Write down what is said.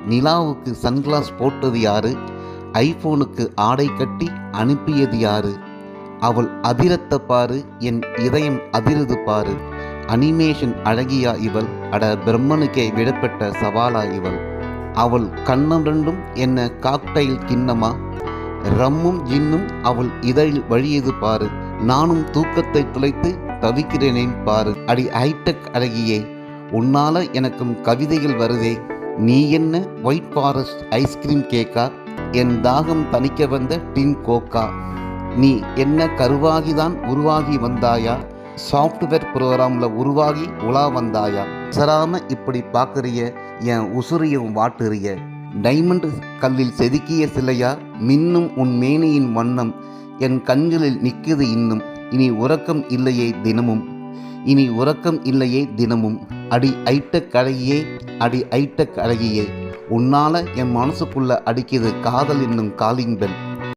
நிலாவுக்கு சன்கிளாஸ் போட்டது யாரு? ஐபோனுக்கு ஆடை கட்டி அனுப்பியது யாரு? அவள் அதிரத்த பாரு, என் இதயம் அதிருது பாரு. அனிமேஷன் அழகியா இவள், அட பிரம்மனுக்கே விடப்பட்ட சவாலா இவள். அவள் கண்ணம் ரெண்டும் என்ன காக்டைல் கிண்ணமா, ரம்மும் ஜின்னும் அவள் இதழில் வழியது பாரு. நானும் தூக்கத்தை துளைத்து தவிக்கிறேனேன் பாரு. அடி ஹைடெக் அழகியே, உன்னால எனக்கும் கவிதைகள் வருதே. நீ என்ன ஒயிட் ஃபாரஸ்ட் ஐஸ்கிரீம் கேக்கா, என் தாகம் தணிக்க வந்த டின் கோக்கா. நீ என்ன கருவாகிதான் உருவாகி வந்தாயா, சாஃப்ட்வேர் ப்ரோக்ராமில் உருவாகி உலா வந்தாயா. சராம இப்படி பார்க்குறிய, என் உசுரையும் வாட்டுறிய. டைமண்ட் கல்லில் செதுக்கிய சிலையா, மின்னும் உன் மேனியின் வண்ணம் என் கண்களில் நிற்குது இன்னும். இனி உறக்கம் இல்லையே தினமும், இனி உறக்கம் இல்லையே தினமும். அடி ஐட்டக் அழகியே, அடி ஐட்டக் அழகியே, உன்னால என் மனசுக்குள்ள அடிக்குது காதல் என்னும் காலிங் பெல்.